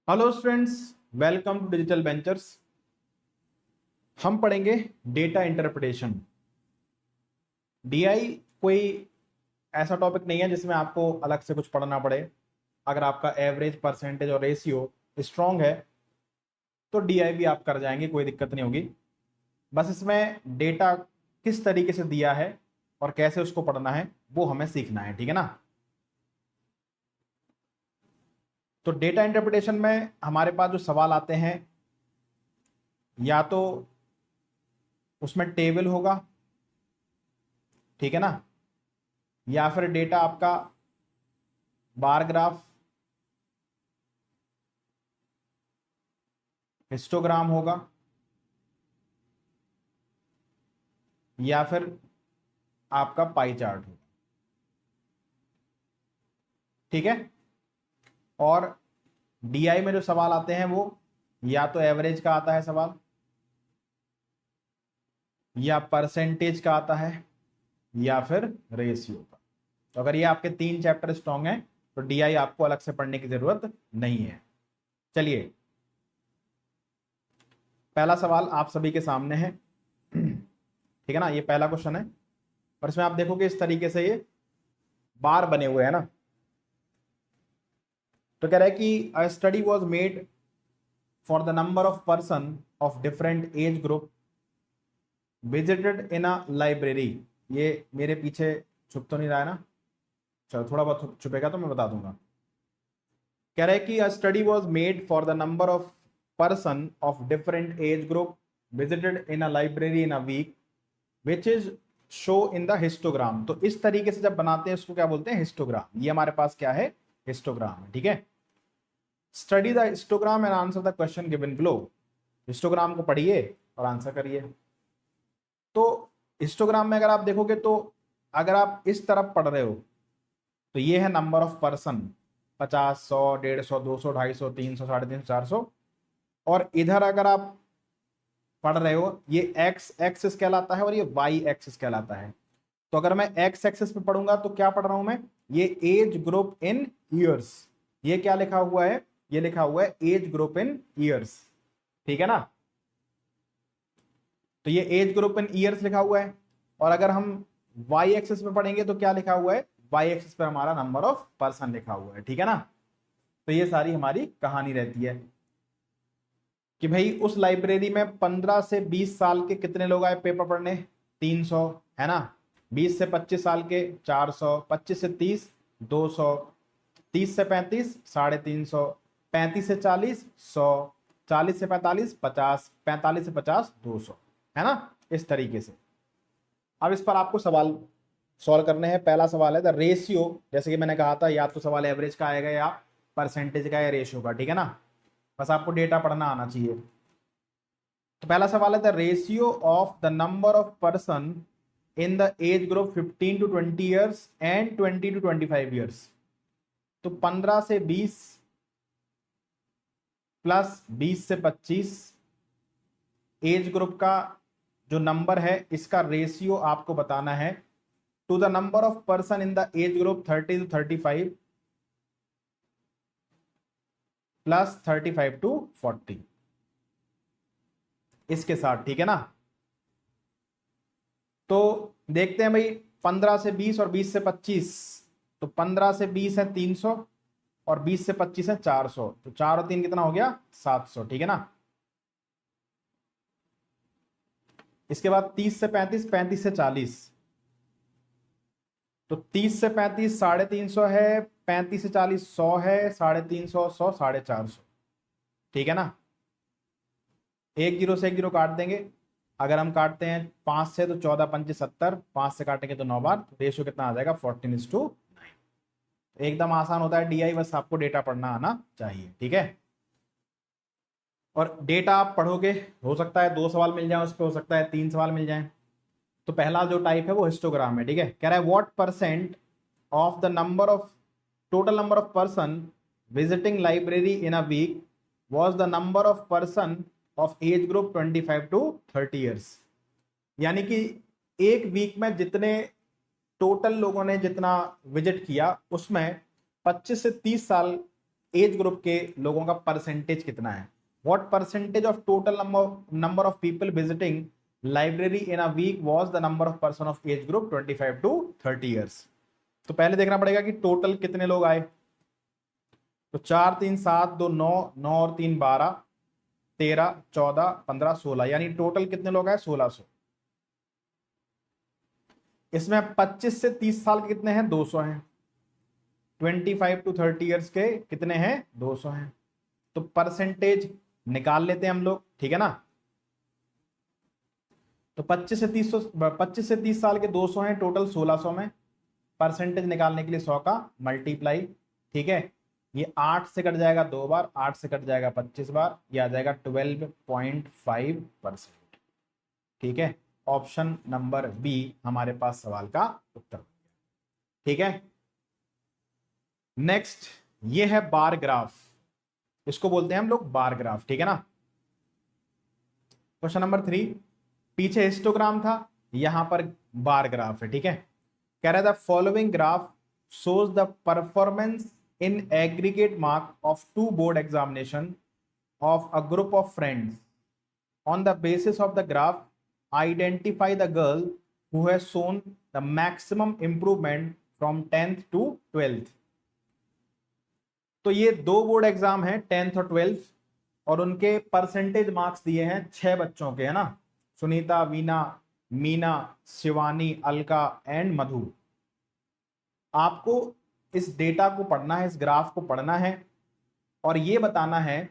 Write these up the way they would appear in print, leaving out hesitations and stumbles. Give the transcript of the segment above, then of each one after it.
Hello students, welcome to digital ventures. हम पढ़ेंगे data interpretation. DI कोई ऐसा टॉपिक नहीं है जिसमें आपको अलग से कुछ पढ़ना पड़े। अगर आपका एवरेज, परसेंटेज और रेशियो स्ट्रांग है तो डीआई भी आप कर जाएंगे, कोई दिक्कत नहीं होगी। बस इसमें डेटा किस तरीके से दिया है और कैसे उसको पढ़ना है वो हमें सीखना है, ठीक है ना। तो डेटा इंटरप्रिटेशन में हमारे पास जो सवाल आते हैं, या तो उसमें टेबल होगा, ठीक है ना, या फिर डेटा आपका बार ग्राफ, हिस्टोग्राम होगा, या फिर आपका पाई चार्ट होगा, ठीक है। और डीआई में जो सवाल आते हैं वो या तो एवरेज का आता है सवाल, या परसेंटेज का आता है, या फिर रेशियो का। तो अगर ये आपके तीन चैप्टर स्ट्रॉन्ग हैं तो डीआई आपको अलग से पढ़ने की जरूरत नहीं है। चलिए, पहला सवाल आप सभी के सामने है, ठीक है ना। ये पहला क्वेश्चन है और इसमें आप देखोगे इस तरीके से ये बार बने हुए हैं ना। तो कह रहा है कि a study was made for the number of person of different age group visited in a library. ये मेरे पीछे छुप तो नहीं रहा है ना? चलो, थोड़ा बहुत छुपेगा तो मैं बता दूंगा। कह रहा है कि a study was made for the number of person of different age group visited in a library in a week which is show in the histogram. तो इस तरीके से जब बनाते हैं उसको क्या बोलते हैं? हिस्टोग्राम। ये हमारे पास क्या है? हिस्टोग्राम है, ठीक है। Study the histogram and answer the question given below. Histogram को पढ़िए और आंसर करिए। तो हिस्टोग्राम में अगर आप देखोगे तो अगर आप इस तरफ पढ़ रहे हो तो ये है नंबर ऑफ पर्सन, 50, 100, 150, 200, 250, 300, 350, 400। और इधर अगर आप पढ़ रहे हो ये एक्स एक्सिस कहलाता है और ये वाई एक्सिस कहलाता है। तो अगर मैं एक्स एक्सिस पे पढ़ूंगा तो क्या पढ़ रहा हूं मैं? ये एज ग्रुप इन ईयर्स। ये क्या लिखा हुआ है? ये लिखा हुआ है एज ग्रुप इन ईयर्स, ठीक है ना। तो ये एज ग्रुप इन ईयर्स लिखा हुआ है। और अगर हम वाई एक्सिस पे पढ़ेंगे तो क्या लिखा हुआ है? वाई एक्सिस पे हमारा नंबर ऑफ पर्सन लिखा हुआ है, ठीक है ना। तो ये सारी हमारी कहानी रहती है कि भाई उस लाइब्रेरी में 15 से 20 साल के कितने लोग आए पेपर पढ़ने? 300, है ना। 20 से 25 साल के 400, 25 से 30 200, 30 से 35 350, 35 से 40 100, 40 से 45 50, 45 से 50 200, है ना। इस तरीके से अब इस पर आपको सवाल सॉल्व करने हैं। पहला सवाल है द रेशियो। जैसे कि मैंने कहा था, या तो सवाल एवरेज का आएगा या परसेंटेज का या रेशियो का, ठीक है ना। बस आपको डेटा पढ़ना आना चाहिए। तो पहला सवाल है the ratio of the number of person in the age group 15 to 20 years and 20 to 25 years. तो 15 से 20 प्लस 20 से 25 एज ग्रुप का जो नंबर है इसका रेशियो आपको बताना है to the number of person in the age group 30 to 35 plus 35 to 40, इसके साथ, ठीक है ना। तो देखते हैं भाई, 15 से 20 और 20 से 25। तो 15 से 20 है 300 और 20 से 25 है 400। तो 4 और 3 कितना हो गया? 700, ठीक है ना। इसके बाद 30 से 35, 35 से 40। तो 30 से 35 350 है, 35 से 40 100 है, 350, 100, 450, ठीक है ना। एक जीरो से एक जीरो काट देंगे। अगर हम काटते हैं 5 से तो 14 पंचे 70, 5 से काटेंगे तो 9 बार। तो रेशियो कितना आ जाएगा? 14:9। एकदम आसान होता है डीआई, बस आपको डेटा पढ़ना आना चाहिए, ठीक है। और डेटा आप पढ़ोगे, हो सकता है 2 सवाल मिल जाए उस पर, हो सकता है 3 सवाल मिल जाए। तो पहला जो टाइप है वो हिस्टोग्राम है, ठीक है। कह रहा है what percent of the number of total number of person visiting library in a week was the number of person of age group 25 to 30 years. यानी कि एक वीक में जितने टोटल लोगों ने जितना विजिट किया उसमें 25 से 30 साल एज ग्रुप के लोगों का परसेंटेज कितना है। What percentage of total number of people visiting library in a week was the number of person of age group 25 to 30 years. तो पहले देखना पड़ेगा कि टोटल कितने लोग आए। तो 4 3 7 2 9, 9 और 3 12, 13 14 15 16, यानी टोटल कितने लोग आए 1600। इसमें 25 से 30 साल के कितने हैं 200 हैं। 25 टू 30 ईयर्स के कितने हैं 200 हैं। तो परसेंटेज निकाल लेते हैं हम लोग, ठीक है ना। तो 25 से 30 साल के 200 हैं, टोटल 1600 में परसेंटेज निकालने के लिए 100 का मल्टीप्लाई, ठीक है। ये 8 से कट जाएगा 2 बार, 8 से कट जाएगा 25 बार, ये आ जाएगा 12.5%, ठीक है। ऑप्शन नंबर बी हमारे पास सवाल का उत्तर, ठीक है। नेक्स्ट ये है बार ग्राफ, इसको बोलते हैं हम लोग बार ग्राफ, ठीक है ना। क्वेश्चन नंबर 3, पीछे हिस्टोग्राम था, यहां पर बार ग्राफ है, ठीक है। कह रहा था following graph shows the performance in aggregate mark of 2 board examination of a group of friends. On the basis of the graph, identify the girl who has shown the maximum improvement from 10th to 12th. तो ये 2 board exam है 10th और 12th, और उनके percentage marks दिए हैं 6 बच्चों के, है ना। सुनीता, वीना, मीना, शिवानी, अलका एंड मधु। आपको इस डेटा को पढ़ना है, इस ग्राफ को पढ़ना है, और ये बताना है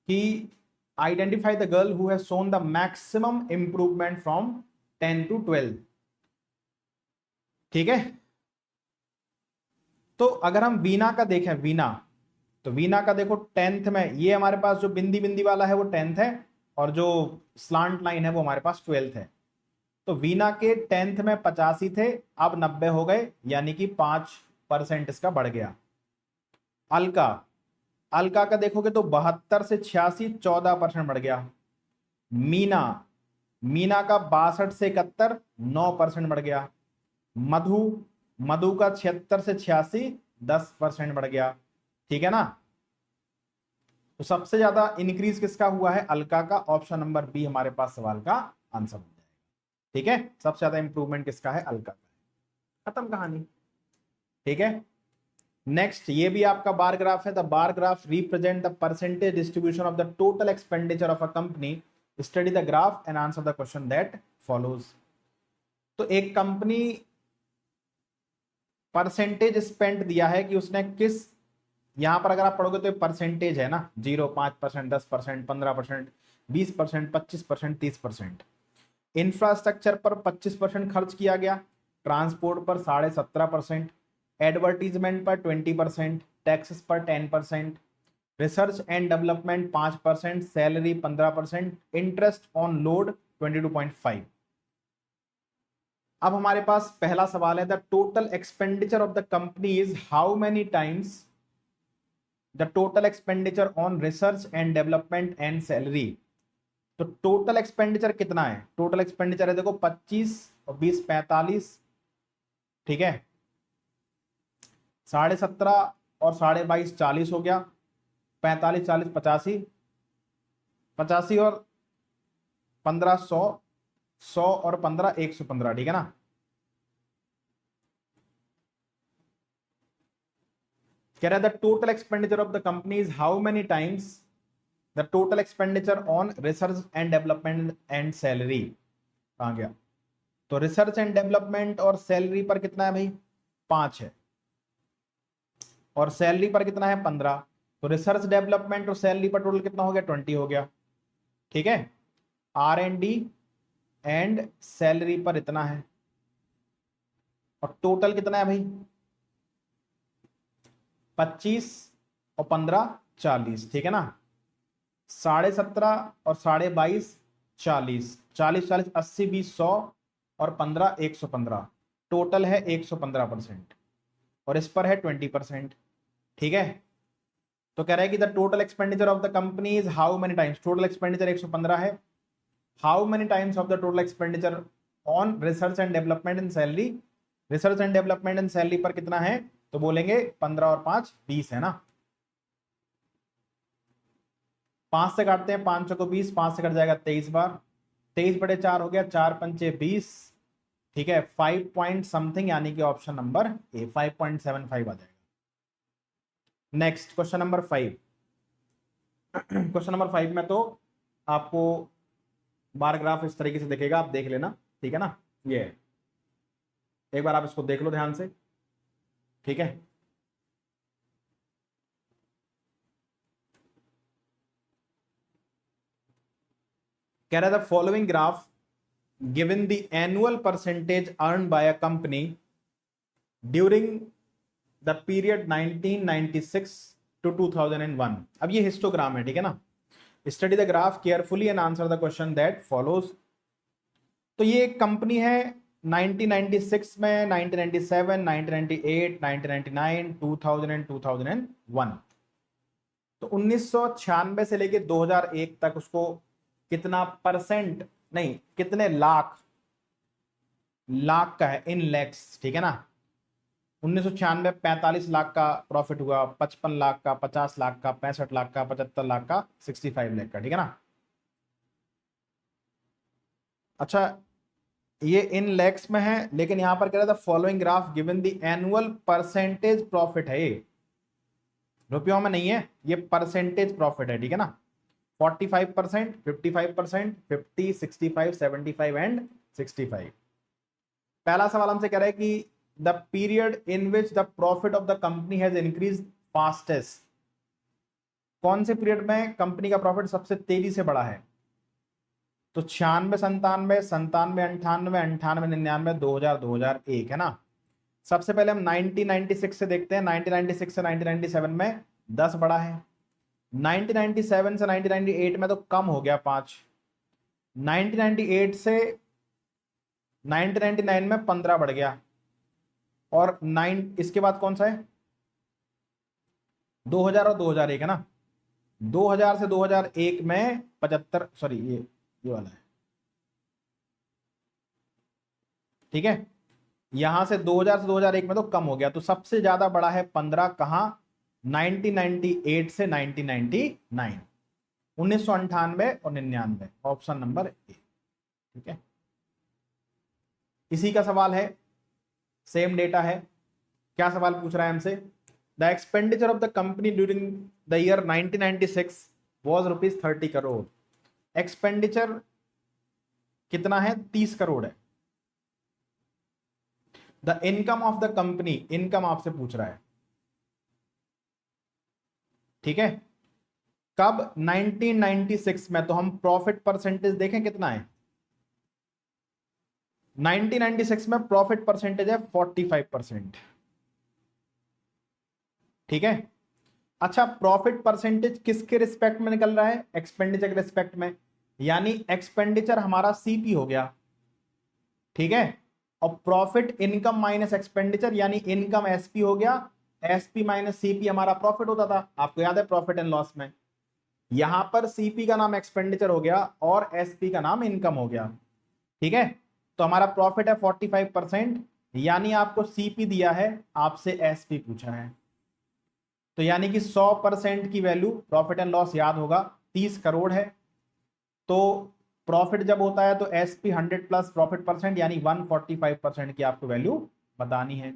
कि identify the girl who has shown the maximum improvement from 10 to 12, ठीक है। तो अगर हम वीना का देखें, वीना, तो वीना का देखो 10th में, ये हमारे पास जो बिंदी बिंदी वाला है वो 10th है, और जो स्लांट लाइन है वो हमारे पास 12th है। तो वीना के 10th में 85 थे, अब 90 हो गए, यानी कि 5% इसका बढ़ गया। अलका, अलका का देखोगे तो 72 से 86, 14% बढ़ गया। मीना, मीना का 62 से 71, 9% बढ़ गया। मधु, मधु का 76 से 86, 10% बढ़ गया, ठीक है ना। तो सबसे ज्यादा इंक्रीज किसका हुआ है, अलका का। ऑप्शन नंबर बी हमारे पास सवाल का आंसर हो जाएगा, ठीक है। सबसे ज्यादा इंप्रूवमेंट किसका है, अलका का। खत्म कहानी, ठीक है। नेक्स्ट ये भी आपका बार ग्राफ है। The bar graph represent the percentage distribution of the total expenditure of a company, study the graph and answer the question that follows. तो एक कंपनी परसेंटेज स्पेंड दिया है कि उसने किस, यहां पर अगर आप पढ़ोगे तो परसेंटेज है ना, 0, 5%, 10%, 15%, 20%, 25%, 30%। इंफ्रास्ट्रक्चर पर 25% खर्च किया गया, ट्रांसपोर्ट पर 17.5%, एडवर्टीजमेंट पर 20%, टैक्सेस पर 10%, research and development 5%, salary 15%, interest on load 22.5। अब हमारे पास पहला सवाल है, the total expenditure of the company is how many times the total expenditure on research and development and salary. तो टोटल एक्सपेंडिचर कितना है, टोटल एक्सपेंडिचर है देखो 25 और 20 45, ठीक है। 17.5 और 22.5 40 हो गया, 45 40 85, 85 और 15 100, 100 और 15 115, ठीक है ना। कह रहा है the total expenditure of the company is how many times the total expenditure on research and development and salary. कहां गया, तो रिसर्च एंड डेवलपमेंट और सैलरी पर कितना है भाई, 5 है, और सैलरी पर कितना है 15। तो रिसर्च डेवलपमेंट और सैलरी पर टोटल कितना हो गया, 20 हो गया, ठीक है। R&D एंड सैलरी पर इतना है, और टोटल कितना है भाई 25 और 15 40, ठीक है ना। 17.5 और 22.5 40, 40 40 80 20 100 और 15 115, टोटल है 115%, और इस पर है 20%, ठीक है। तो कह रहा है कि the total expenditure of the company is how many times, total expenditure 115 है, how many times of the total expenditure on research and development and salary, research and development and salary पर कितना है, तो बोलेंगे 15 और 5 20 है ना। 5 से काटते हैं, 5 को 20, 5 से कट जाएगा 23 बार, 23/4 हो गया, 4×5 = 20। ठीक है, 5 पॉइंट समथिंग, यानी कि ऑप्शन नंबर ए 5.75 आ जाएगा। Next question number 5। Question number 5 में तो आपको बार ग्राफ इस तरीके से दिखेगा, आप देख लेना, ठीक है ना। ये है, एक बार आप इसको देख लो ध्यान से, ठीक है। कह रहा था following graph given the annual percentage earn by a company during the period 1996 to 2001। अब ये हिस्टोग्राम है, ठीक है ना। Study the graph carefully and answer the question that follows. तो ये एक कंपनी है 1996 में, 1997, 1998, 1999, 2000 एंड 2001। तो 1996 से लेके 2001 तक उसको कितना परसेंट, नहीं कितने लाख का है, इन लैक्स, ठीक है ना। 1996 45 लाख का प्रॉफिट हुआ, 55 लाख का, 50 लाख का, 65 लाख का, 75 लाख का, 65 लाख का, ठीक है ना। अच्छा, ये इन लैक्स में है, लेकिन यहां पर कह रहा था following graph given the annual percentage profit है, ये रुपयों में नहीं है, ये परसेंटेज प्रॉफिट है, ठीक है ना। 45%, 55%, 50, 65, 75 एंड 65। पहला सवाल हमसे कह रहा है कि the period in which the profit of the company has increase fastest. कौन से पीरियड में कंपनी का प्रॉफिट सबसे तेजी से बढ़ा है? तो 96, 97, 97, 98, 98, 99, 2000, 2001, है ना। सबसे पहले हम 1996 से देखते हैं। 1996 से 1997 में 10 बढ़ा है। 1997 से 1998 में तो कम हो गया 5। 1998 से 1999 में 15 बढ़ गया। और 9 इसके बाद कौन सा है? 2000 और 2001, है ना। 2000 से 2001 में 75, सॉरी ये वाला है, ठीक है। यहां से 2000 से 2001 में तो कम हो गया, तो सबसे ज्यादा बड़ा है 15। कहां? 1998 से 1999, 1998 और 99, ऑप्शन नंबर ए, ठीक है। इसी का सवाल है, सेम डेटा है। क्या सवाल पूछ रहा है हमसे? The expenditure of the company during the year 1996 was ₹30 crore. Expenditure कितना है? 30 करोड़ है। The income of the company, income आपसे पूछ रहा है, ठीक है। कब? 1996 में। तो हम प्रॉफिट परसेंटेज देखें कितना है। 1996 में प्रॉफिट परसेंटेज है 45%, ठीक है। अच्छा, प्रॉफिट परसेंटेज किसके रिस्पेक्ट में निकल रहा है? एक्सपेंडिचर के रिस्पेक्ट में, यानी एक्सपेंडिचर हमारा सीपी हो गया, ठीक है। और प्रॉफिट इनकम माइनस एक्सपेंडिचर, यानी इनकम एसपी हो गया। एसपी माइनस सीपी हमारा प्रॉफिट होता था, आपको याद है प्रॉफिट एंड लॉस में। यहां पर सीपी का नाम एक्सपेंडिचर हो गया और एसपी का नाम इनकम हो गया, ठीक है। तो हमारा प्रॉफिट है 45%, यानी आपको सीपी दिया है, आपसे एसपी पूछा है। तो यानी कि 100% की वैल्यू, प्रॉफिट एंड लॉस याद होगा, 30 करोड़ है। तो प्रॉफिट जब होता है तो एसपी 100 प्लस प्रॉफिट परसेंट, यानी 145% की आपको वैल्यू बतानी है।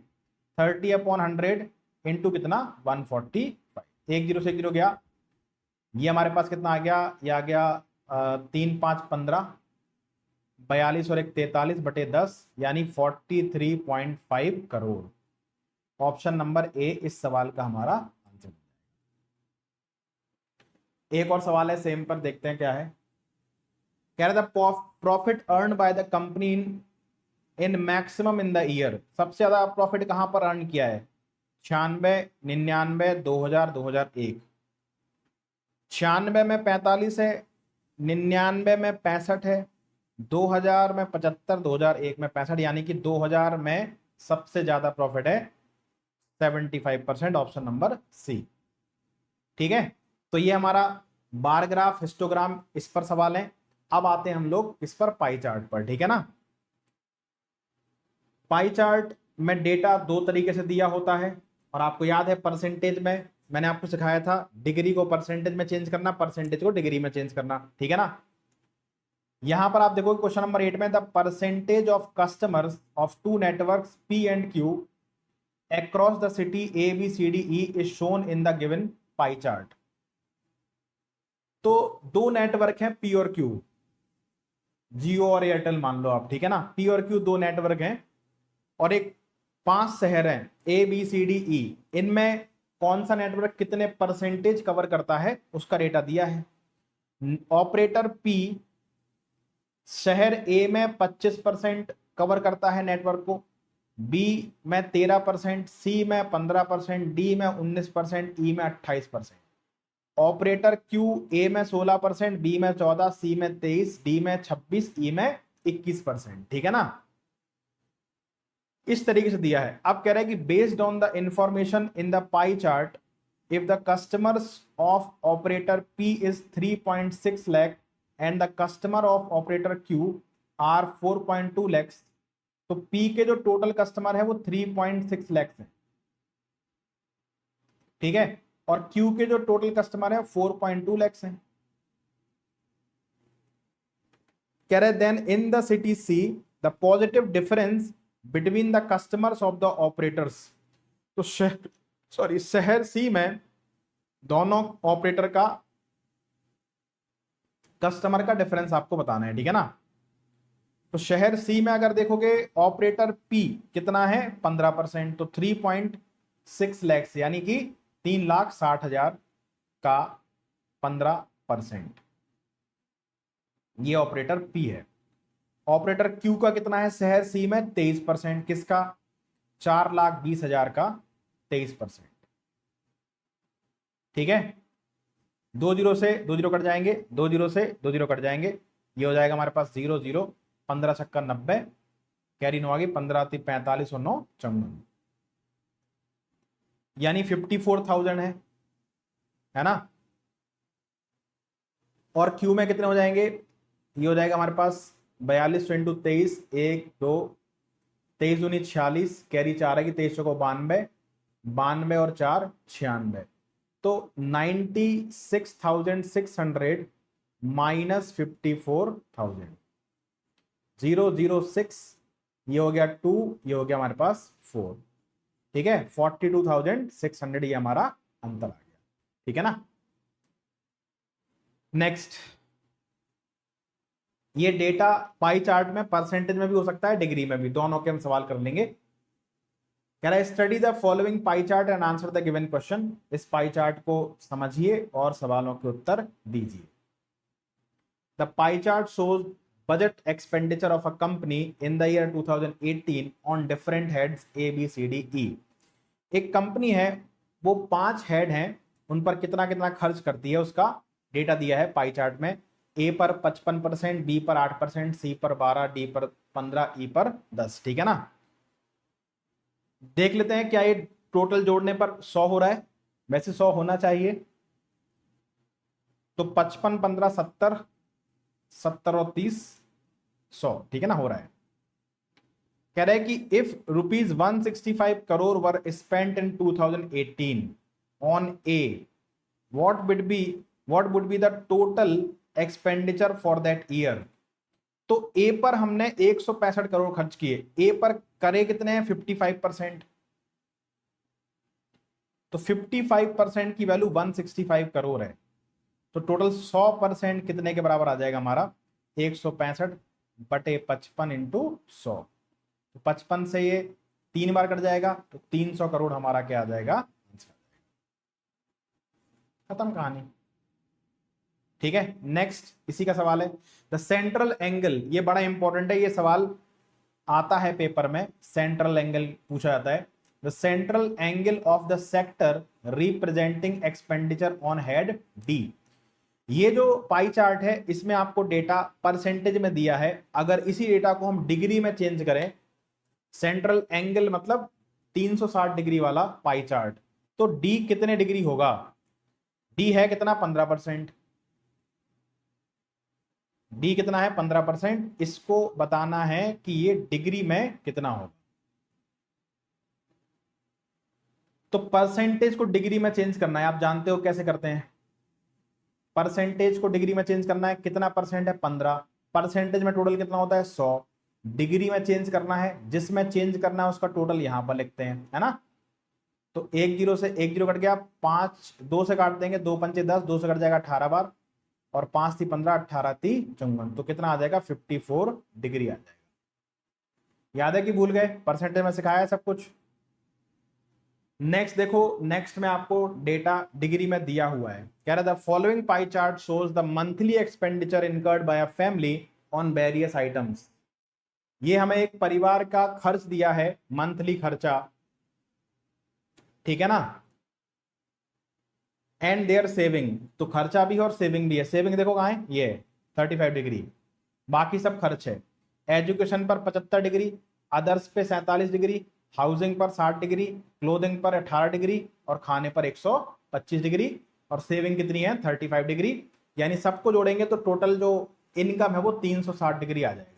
30/100 इंटू कितना? 145। 10 से 0 गया, ये हमारे पास कितना आ गया? ये आ गया 3, 5, 15, 42 और 1 43/10, यानी 43.5 करोड़। ऑप्शन नंबर ए इस सवाल का हमारा आंसर। एक और सवाल है सेम पर, देखते हैं क्या है। कह रहा था profit earn by the company in maximum in the year. सबसे ज्यादा प्रॉफिट कहां पर अर्न किया है? 96, 99, 2000, 2001। 96 में 45 है, 99 में 65 है, 2000 में 75, 2001 में 65, यानी कि 2000 में सबसे ज्यादा प्रॉफिट है 75%, ऑप्शन नंबर सी, ठीक है। तो ये हमारा बार ग्राफ, हिस्टोग्राम, इस पर सवाल है। अब आते हैं हम लोग इस पर पाई चार्ट पर, ठीक है ना। पाई चार्ट में डेटा दो तरीके से दिया होता है, और आपको याद है परसेंटेज में मैंने आपको सिखाया था डिग्री को परसेंटेज में चेंज करना, परसेंटेज को डिग्री में चेंज करना, ठीक है ना। यहां पर आप देखो क्वेश्चन नंबर 8 में the percentage of customers of two networks P and Q across the city A B C D E is shown in the given pie chart. तो दो नेटवर्क हैं पी और क्यू, जियो और एयरटेल मान लो आप, ठीक है ना। पी और क्यू दो नेटवर्क हैं और एक 5 शहर हैं ए बी सी डी ई, इनमें कौन सा नेटवर्क कितने परसेंटेज कवर करता है उसका डेटा दिया है। ऑपरेटर पी शहर ए में 25% कवर करता है नेटवर्क को, बी में 13%, सी में 15%, डी में 19%, ई में 28%। ऑपरेटर क्यू ए में 16%, बी में 14%, सी में 23%, डी में 26%, ई में 21%, ठीक है ना। इस तरीके से दिया है। अब कह रहा है कि based on the information in the pie chart if the customers of operator P is 3.6 lakh and the customer of operator Q R 4.2 lakh, तो पी के जो टोटल कस्टमर है वो 3.6 लाख है, ठीक है, और क्यू के जो टोटल कस्टमर है 4.2 लाख हैं। कह रहे then in the city C the positive difference between the customers of the operators. तो शहर सी में दोनों ऑपरेटर का कस्टमर का डिफरेंस आपको बताना है, ठीक है ना। तो शहर सी में अगर देखोगे ऑपरेटर पी कितना है 15%, तो 3.6 लाख यानी कि 3,60,000 का 15%, ये ऑपरेटर पी है। ऑपरेटर क्यू का कितना है शहर सी में 23%, किसका 4,20,000 का 23%, ठीक है। 2 जीरो से 2 जीरो कट जाएंगे, 2 जीरो से 2 जीरो कट जाएंगे, ये हो जाएगा हमारे पास 0 0, 15 छक्का 90, कैरी नो आ गई 15 45 और 9 54, यानी 54,000 है ना। और क्यू में कितने हो जाएंगे, ये हो जाएगा हमारे पास 42 इंटू 23, 1 2 23 दूनी 46, कैरी 4 आएगी, 23 को 92, 92 और 4 96, तो 96,600 माइनस 54,000, 006, ये हो गया 2, ये हो गया हमारे पास 4, ठीक है। 42,600 ये हमारा अंतर आ गया, ठीक है ना। नेक्स्ट, ये डेटा पाई चार्ट में परसेंटेज में भी हो सकता है, डिग्री में भी, दोनों के हम सवाल कर लेंगे। कह रहा है study the following pie chart and answer the given question. इस पाई चार्ट को समझिए और सवालों के उत्तर दीजिए। The pie chart shows budget expenditure of a company in the year 2018 on different heads A B C D E. एक company है, वो 5 हेड हैं, उन पर कितना कितना खर्च करती है उसका डेटा दिया है पाई चार्ट में। ए पर 55%, बी पर 8%, सी पर 12%, डी पर 15%, ई पर 10%, ठीक है ना। देख लेते हैं क्या ये टोटल जोड़ने पर 100 हो रहा है, वैसे 100 होना चाहिए। तो 55 15 70, 70 और 30 100, ठीक है ना, हो रहा है। कह रहा है कि if rupees 165 crore were spent in 2018 on A, what would be the total expenditure for that year. तो ए पर हमने 165 करोड़ खर्च किए, ए पर करे कितने हैं 55%, तो 55% की वैल्यू 165 करोड़ है, तो टोटल 100% कितने के बराबर आ जाएगा हमारा 165 बटे 55 इंटू 100, तो 55 से ये 3 बार कट जाएगा, तो 300 करोड़ हमारा क्या आ जाएगा, खत्म कहानी, ठीक है। नेक्स्ट इसी का सवाल है, द सेंट्रल एंगल, ये बड़ा इंपॉर्टेंट है, ये सवाल आता है पेपर में, सेंट्रल एंगल पूछा जाता है। The central angle of the sector representing expenditure on head D. ये जो पाई चार्ट है इसमें आपको डेटा परसेंटेज में दिया है, अगर इसी डेटा को हम डिग्री में चेंज करें, सेंट्रल एंगल मतलब 360 डिग्री वाला पाई चार्ट, तो डी कितने डिग्री होगा, डी है कितना 15%, डी कितना है 15%, इसको बताना है कि ये डिग्री में कितना होगा। तो परसेंटेज को डिग्री में चेंज करना है, आप जानते हो कैसे करते हैं। परसेंटेज को डिग्री में चेंज करना है, कितना परसेंट है 15, परसेंटेज में टोटल कितना होता है 100, डिग्री में चेंज करना है, जिसमें चेंज करना है उसका टोटल यहां पर लिखते हैं, है ना। तो एक जीरो से एक जीरो कट गया, 5 2 से काट देंगे, 2 पंचे 10, 2 से कट जाएगा 18 बार, और 5 थी 15, 18 थी 54, तो कितना आ जाएगा 54 डिग्री आ जाएगा। याद है कि भूल गए, परसेंटेज में सिखाया है सब कुछ। नेक्स्ट देखो, नेक्स्ट में आपको डेटा डिग्री में दिया हुआ है, कह रहा था following pie chart shows the monthly expenditure incurred by a family on various items. ये हमें एक परिवार का खर्च दिया है, मंथली खर्चा, ठीक है ना, एंड देयर सेविंग, तो खर्चा भी है और सेविंग भी है। सेविंग देखो कहां है, ये 35 डिग्री, बाकी सब खर्च है। एजुकेशन पर 75 डिग्री, अदर्स पे 47 डिग्री, हाउसिंग पर 60 डिग्री, क्लोथिंग पर 18 डिग्री, और खाने पर 125 डिग्री, और सेविंग कितनी है 35 डिग्री। यानी सबको जोड़ेंगे तो टोटल जो इनकम है वो 360 डिग्री आ जाएगा।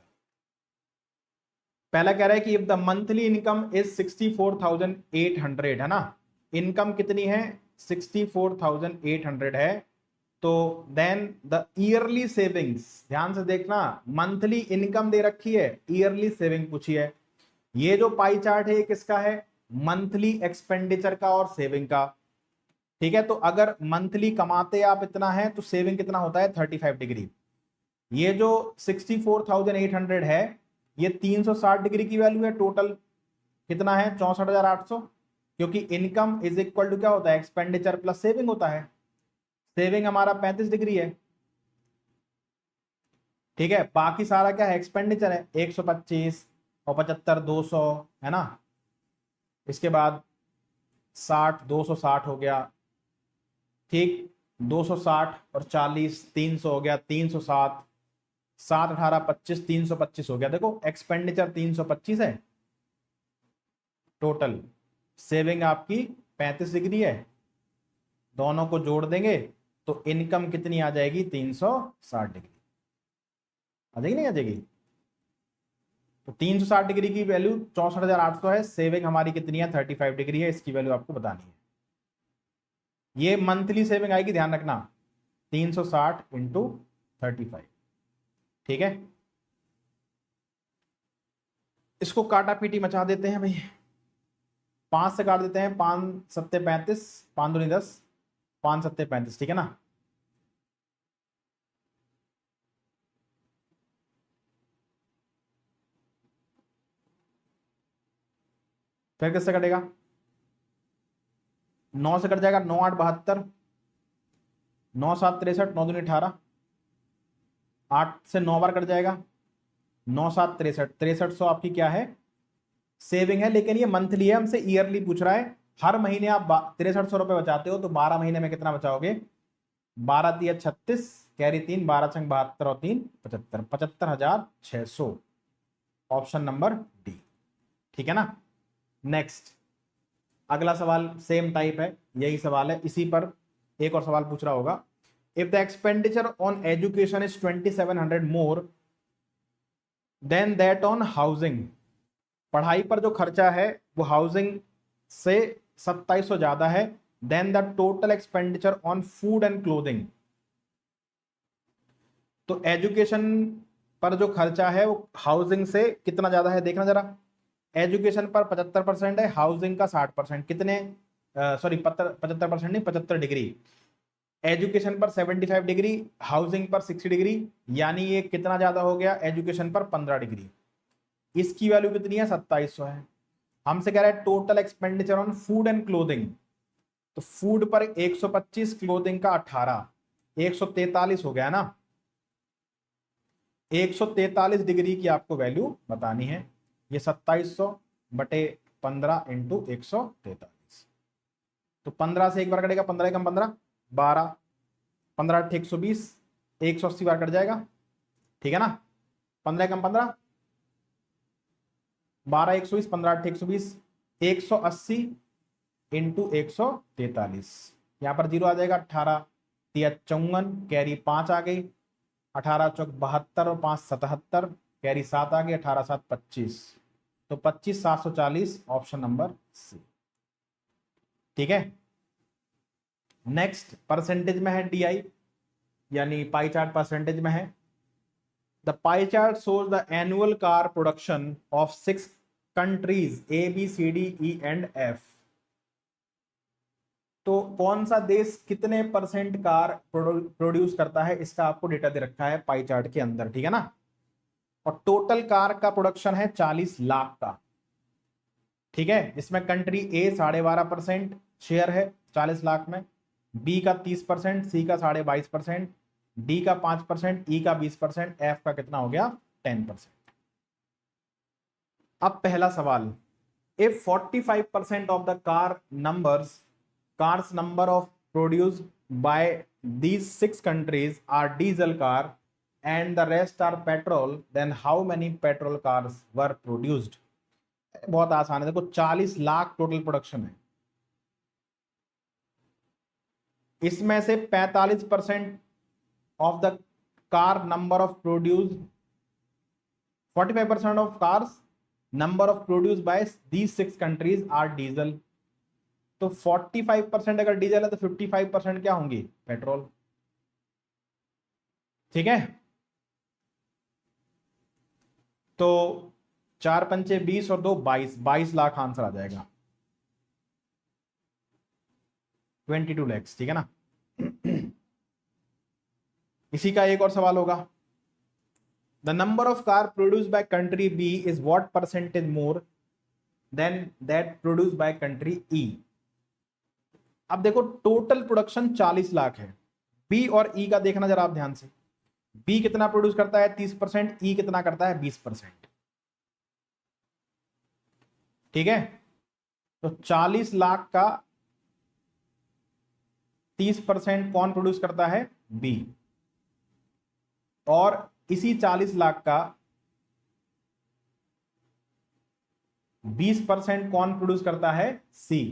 पहला कह रहा है कि if the monthly income is 64,800, है ना, इनकम कितनी है 64,800 है, तो देन द ईयरली सेविंग्स, ध्यान से देखना, मंथली इनकम दे रखी है, ईयरली सेविंग पूछी है। ये जो पाई चार्ट है ये किसका है, मंथली एक्सपेंडिचर का और सेविंग का, ठीक है। तो अगर मंथली कमाते आप इतना है तो सेविंग कितना होता है 35 डिग्री। ये जो 64,800 है ये 360 डिग्री की वैल्यू है, टोटल कितना है 64,800, क्योंकि इनकम इज इक्वल टू क्या होता है एक्सपेंडिचर प्लस सेविंग होता है। सेविंग हमारा 35 डिग्री है, ठीक है, बाकी सारा क्या है एक्सपेंडिचर है, 125 और 75 200, है ना, इसके बाद 60 260 हो गया, ठीक, 260 और 40 300 हो गया, 307 7 18 25 325 हो गया। देखो एक्सपेंडिचर 325 है, टोटल सेविंग आपकी 35 डिग्री है, दोनों को जोड़ देंगे तो इनकम कितनी आ जाएगी 360 डिग्री आ जाएगी, नहीं आ जाएगी। तो 360 डिग्री की वैल्यू 64,800 है, सेविंग हमारी कितनी है 35 डिग्री है, इसकी वैल्यू आपको बतानी है। ये मंथली सेविंग आएगी, ध्यान रखना, 360 इंटू 35, ठीक है। इसको काटा पीटी मचा देते हैं भाई, 5 से काट देते हैं, 5 सत्ते 35, 5 दूनी 10, 5 सत्ते 35, ठीक है ना। फिर किससे कटेगा, 9 से कट जाएगा, 9 8 72, 9 7 63, 9 दूनी 18, 8 से 9 बार कट जाएगा, 9 7 63, 6300 आपकी क्या है सेविंग है, लेकिन ये मंथली है, हमसे ईयरली पूछ रहा है। हर महीने आप 6300 रुपए बचाते हो तो 12 महीने में कितना बचाओगे, 12 तिया 36, कैरी 3, 12 छंग 72 और 3 75, 75,600, ऑप्शन नंबर डी, ठीक है ना। नेक्स्ट अगला सवाल सेम टाइप है, यही सवाल है, इसी पर एक और सवाल पूछ रहा होगा। If the expenditure on education is 2700 more than that on housing, पढ़ाई पर जो खर्चा है वो हाउसिंग से 2700 ज्यादा है, then the total expenditure on food and clothing, तो एजुकेशन पर जो खर्चा है वो हाउसिंग से कितना ज्यादा है, देखना जरा। एजुकेशन पर 75% है, हाउसिंग का 60%, कितने सॉरी 75% नहीं 75 डिग्री, एजुकेशन पर 75 डिग्री, हाउसिंग पर 60 डिग्री, यानी ये कितना ज्यादा हो गया एजुकेशन पर 15 डिग्री, इसकी वैल्यू कितनी है 2700 है। हमसे कह रहा है total expenditure on food and clothing, तो फूड पर 125, क्लोथिंग का 18, 143 हो गया ना, 143 डिग्री की आपको वैल्यू बतानी है। ये 2700 बटे 15 इंटू 143, तो 15 से एक बार कटेगा, 15 कम 15 12, 15 8 120, 180 बार कट जाएगा, ठीक है ना, 15 कम 15 12 120, 15 8 120, 180 इंटू 143, यहाँ पर जीरो आ जाएगा, 18 तिया 54, कैरी 5 आ गई, 18 चौक 72 और 5 77, कैरी 7 आ गई, 18 7 25, तो 25,740, ऑप्शन नंबर सी, ठीक है। नेक्स्ट परसेंटेज में है DI, यानी पाई चार्ट परसेंटेज में है। The pie chart shows the annual car production of 6 countries ABCDE and F। तो कौन सा देश कितने परसेंट कार प्रोड्यूस करता है, इसका आपको डेटा दे रखा है पाई चार्ट के अंदर, ठीक है ना। और टोटल कार का प्रोडक्शन है 40 लाख का, ठीक है। इसमें कंट्री A 12.5% शेयर है 40 लाख में, B का 30%, C का 22.5%, D का 5%, E का 20%, F का कितना हो गया 10%। अब पहला सवाल, if 45% of the cars number of produced by these 6 countries are diesel car and the rest are petrol, then how many petrol cars were produced? बहुत आसान है, देखो 40 लाख टोटल प्रोडक्शन है, इसमें से 45% of the car number of produce 45% of cars number of produce by these 6 countries are diesel. तो 45% अगर diesel है तो 55% क्या होंगी पेट्रोल, ठीक है। तो 4 पंचे 20 और 2 22 लाख आंसर आ जाएगा, 22 lakhs, ठीक है ना। इसी का एक और सवाल होगा, the number of car produce by country B is what percentage more than that produce by country E। अब देखो टोटल प्रोडक्शन 40 लाख है, B और E का देखना जरा आप ध्यान से, B कितना प्रोड्यूस करता है 30%, E कितना करता है 20%, ठीक है। तो 40 लाख का 30% कौन प्रोड्यूस करता है B, और इसी 40 लाख का 20% कौन प्रोड्यूस करता है C।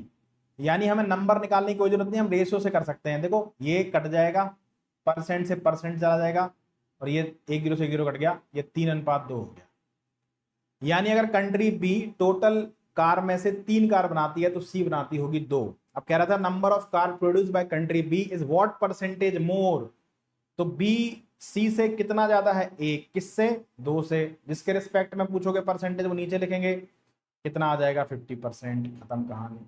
यानी हमें नंबर निकालने की कोई जरूरत नहीं, हम रेशियो से कर सकते हैं। देखो ये कट जाएगा, परसेंट से परसेंट चला जाएगा, और ये 1 0 से 0 कट गया, ये 3:2 हो गया। यानी अगर कंट्री B टोटल कार में से 3 कार बनाती है तो C बनाती होगी 2। अब कह रहा था number of car produce by country B is what percentage मोर, तो B C से कितना ज्यादा है 1, किससे 2 से, जिसके रिस्पेक्ट में पूछोगे परसेंटेज वो नीचे लिखेंगे, कितना आ जाएगा 50%, खत्म कहानी।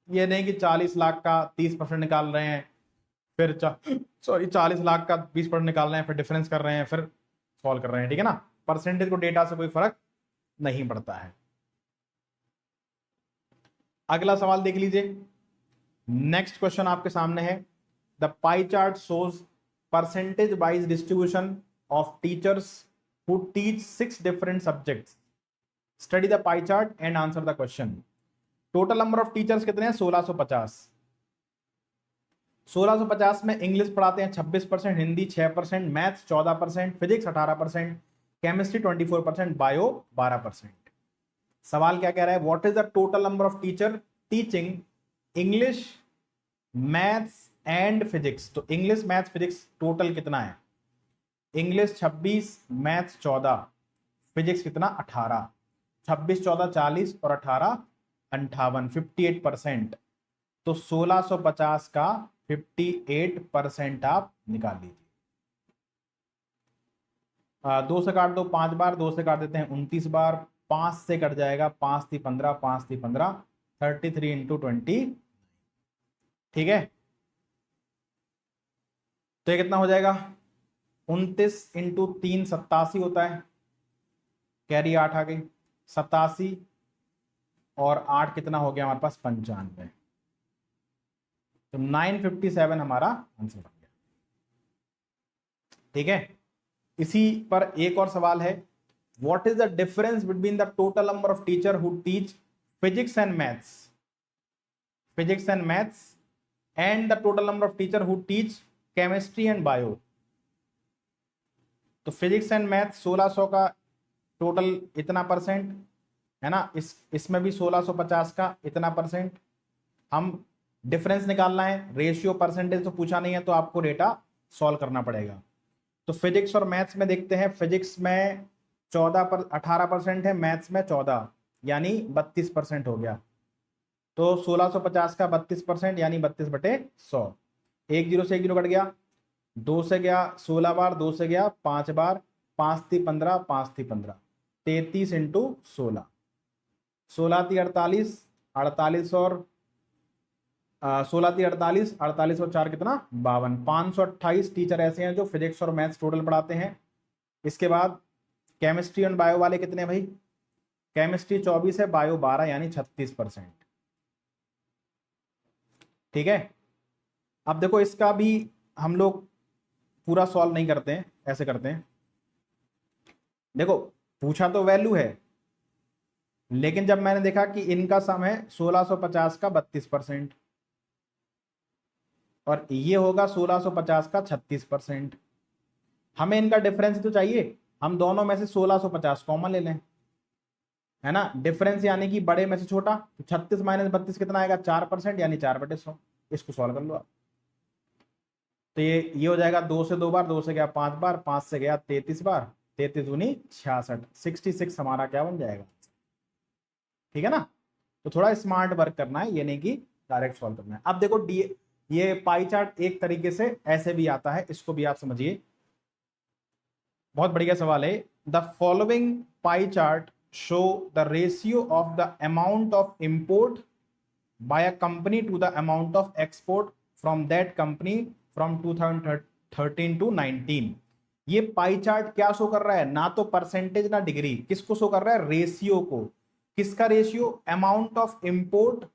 ये नहीं कि 40 लाख का 30% निकाल रहे हैं, फिर 40 लाख का 20% निकाल रहे हैं, फिर डिफरेंस कर रहे हैं, फिर सॉल्व कर रहे हैं, ठीक है ना। परसेंटेज को डेटा से कोई फर्क नहीं पड़ता है। अगला सवाल देख लीजिए, नेक्स्ट क्वेश्चन आपके सामने है, the pie chart shows percentage wise distribution of teachers who teach 6 different subjects, study the pie chart and answer the question. Total number of teachers कितने हैं 1650। 1650 में इंग्लिश पढ़ाते हैं 26%, Hindi 6%, maths 14%, physics 18%, chemistry 24%, bio 12%। सवाल क्या कह रहा है, what is the total number of teacher teaching English maths and physics. तो इंग्लिश मैथ्स फिजिक्स टोटल कितना है, इंग्लिश 26, मैथ्स 14, फिजिक्स कितना 18, 26 14 40 और 18 58, 58%। तो 1650 का 58% आप निकाल लीजिए। 2 से काट दो 5 बार, 2 से काट देते हैं 29 बार, 5 से कट जाएगा, 5 थी 15, 5 थी 15, 33 इंटू 20, ठीक है। तो ये कितना हो जाएगा 29 इंटू 3 87 होता है, कैरी 8 आ गई, 87 और 8 कितना हो गया हमारे पास 95, तो 957 हमारा आंसर बन गया, ठीक है। इसी पर एक और सवाल है, what is the difference between the total number of teacher who teach physics and maths and the total number of teacher who teach chemistry and bio. तो फिजिक्स एंड मैथ्स 1600 का टोटल इतना परसेंट है ना, इसमें भी 1650 का इतना percent. हम डिफरेंस निकालना है, रेशियो परसेंटेज तो पूछा नहीं है, तो आपको डेटा सॉल्व करना पड़ेगा। तो फिजिक्स और मैथ्स में देखते हैं, फिजिक्स में 18% है, मैथ्स में 14, यानी 32% हो गया। तो 1650 का 32% यानी 32/100। 1 0 से 1 0 कट गया, 2 से गया 16 बार, 2 से गया 5 बार, 5 थी 15, 5 थी 15, 33 इंटू 16, 16 थी 48, 48 और 16 थी 48, 48 और 4 कितना 52, 528 टीचर ऐसे हैं जो फिजिक्स और मैथ्स टोटल पढ़ाते हैं। इसके बाद केमिस्ट्री और बायो वाले कितने भाई, केमिस्ट्री 24 है, बायो 12 यानी 36%। ठीक है, अब देखो इसका भी हम लोग पूरा सॉल्व नहीं करते हैं, ऐसे करते हैं। देखो पूछा तो वैल्यू है, लेकिन जब मैंने देखा कि इनका सम है 1650 का 32% और ये होगा 1650 का 36%, हमें इनका डिफरेंस तो चाहिए। हम दोनों में से 1650 कॉमन ले लें, है ना। डिफरेंस यानी कि बड़े में से छोटा, तो 36 माइनस 32 कितना आएगा 4% यानी 4/100। इसको सॉल्व कर लो आप, तो ये हो जाएगा 2 से 2 बार, 2 से गया 5 बार, 5 से गया 33 बार, 33 दूनी 66, 66 हमारा क्या बन जाएगा। ठीक है ना, तो थोड़ा स्मार्ट वर्क करना है, ये नहीं कि डायरेक्ट सॉल्व करना है। अब देखो डी, ये पाई चार्ट एक तरीके से ऐसे भी आता है, इसको भी आप समझिए, बहुत बढ़िया सवाल है। The following pie chart show the ratio of the amount of import by a company to the amount of export from that company from 2013 to 19। ये पाई चार्ट क्या शो कर रहा है, ना तो परसेंटेज ना डिग्री, किसको शो कर रहा है, रेशियो को। किसका ratio, amount of import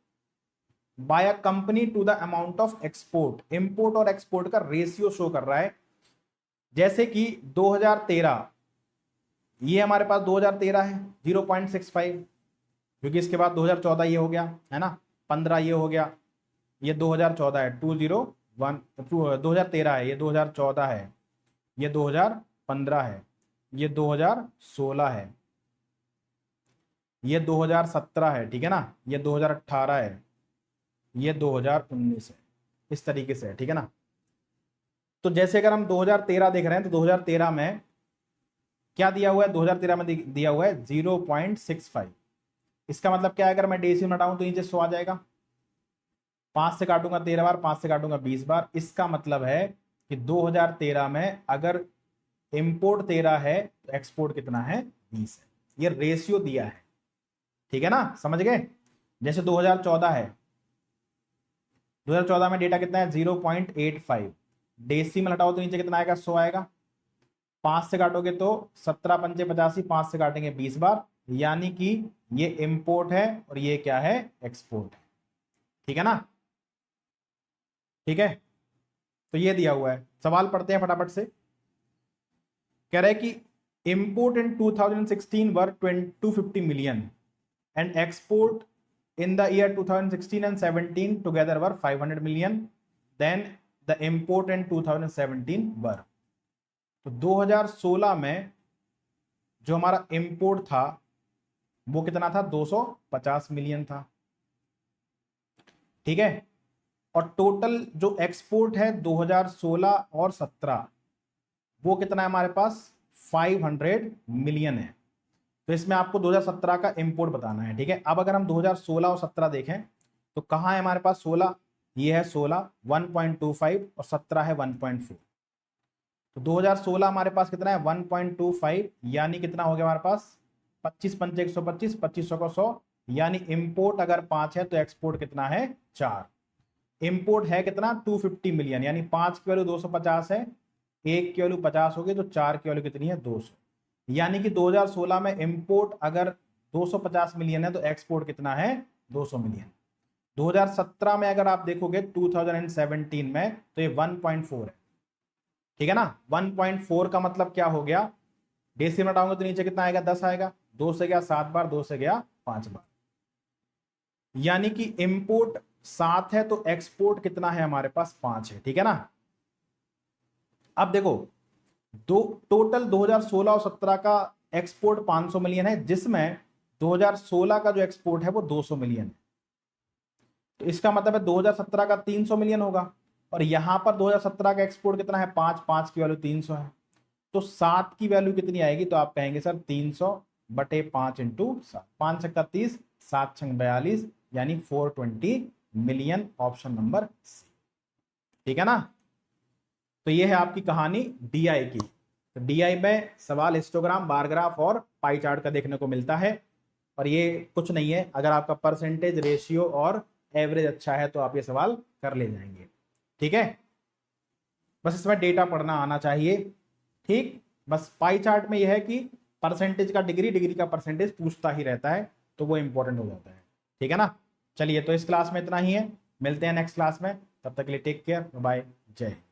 by a company to the amount of export, import और एक्सपोर्ट का रेशियो शो कर रहा है। जैसे कि 2013, ये हमारे पास 2013 है 0.65, क्योंकि इसके बाद 2014 ये हो गया है ना, 15 ये हो गया, ये 2014 है 201, 2013 है, ये 2014 है, ये 2015 है, ये 2016 है, ये 2017 है, ठीक है ना, ये 2018 है, ये 2019 है, इस तरीके से है। ठीक है ना, तो जैसे अगर हम 2013 देख रहे हैं तो 2013 में क्या दिया हुआ है, 2013 में दिया हुआ है 0.65। इसका मतलब क्या है, अगर मैं डेसिमल हटाऊं तो नीचे 100 आ जाएगा, 5 से काटूंगा 13 बार, 5 से काटूंगा 20 बार। इसका मतलब है कि 2013 में अगर इंपोर्ट 13 है तो एक्सपोर्ट कितना है 20 है, ये रेशियो दिया है। ठीक है ना, समझ गए। जैसे 2014 है, 2014 में डेटा कितना है 0.85, डेसिमल हटाओ तो नीचे कितना आएगा 100 आएगा, 5 से काटोगे तो 17 पंचे 85, 5 से काटेंगे 20 बार, यानी कि ये इंपोर्ट है और ये क्या है एक्सपोर्ट है। ठीक है ना, ठीक है, तो ये दिया हुआ है। सवाल पढ़ते हैं फटाफट से। कह रहा है कि import in 2016 were 250 million and export in the year 2016 and 17 together were 500 million, then the import in 2017 were, तो 2016 में जो हमारा इंपोर्ट था वो कितना था 250 मिलियन था। ठीक है, और टोटल जो एक्सपोर्ट है 2016 और 17 वो कितना है हमारे पास 500 मिलियन है। तो इसमें आपको 2017 का इंपोर्ट बताना है। ठीक है, अब अगर हम 2016 और 17 देखें तो कहाँ है हमारे पास 16, ये है 16 1.25 और 17 है 1.4। तो 2016 हमारे पास कितना है 1.25, यानी कितना हो गया हमारे पास 25 पंचे 125, 2500 को 100, यानी इंपोर्ट अगर 5 है तो एक्सपोर्ट कितना है 4। इंपोर्ट है कितना 250 मिलियन, यानी 5 की वैल्यू 250 है, 1 की वैल्यू 50 होगी, तो 4 की वैल्यू कितनी है 200। यानी कि 2016 में इंपोर्ट अगर 250 मिलियन है तो एक्सपोर्ट कितना है 200 मिलियन। 2017 में अगर आप देखोगे 2017 में तो ये 1.4 है। ठीक है ना, 1.4 का मतलब क्या हो गया, डेसिमल हटाऊंगे तो नीचे कितना आएगा 10 आएगा, 2 से गया 7 बार, 2 से गया 5 बार, यानी कि इंपोर्ट 7 है तो एक्सपोर्ट कितना है हमारे पास 5 है। ठीक है ना, अब देखो दो टोटल 2016 और 17 का एक्सपोर्ट 500 मिलियन है, जिसमें 2016 का जो एक्सपोर्ट है वो 200 मिलियन है। तो इसका मतलब है 2017 का 300 मिलियन होगा, और यहां पर 2017 का एक्सपोर्ट कितना है 5, 5 की वैल्यू 300 है, तो 7 की वैल्यू कितनी आएगी, तो आप कहेंगे सर 300 बटे 5 इंटू 7, 5 छक्का 30, 7 छंग 42, यानी 420 मिलियन, ऑप्शन नंबर सी। ठीक है ना। तो ये है आपकी कहानी डीआई की। तो डीआई में सवाल हिस्टोग्राम, बार ग्राफ और पाई चार्ट का देखने को मिलता है। और ये कुछ नहीं है, अगर आपका परसेंटेज, रेशियो और एवरेज अच्छा है तो आप ये सवाल कर ले जाएंगे। ठीक है, बस इसमें डेटा पढ़ना आना चाहिए। ठीक, बस पाई चार्ट में यह है कि परसेंटेज का डिग्री, डिग्री का परसेंटेज पूछता ही रहता है, तो वो इंपॉर्टेंट हो जाता है। ठीक है ना। चलिए, तो इस क्लास में इतना ही है, मिलते हैं नेक्स्ट क्लास में, तब तक के लिए टेक केयर, बाय, जय हिंद।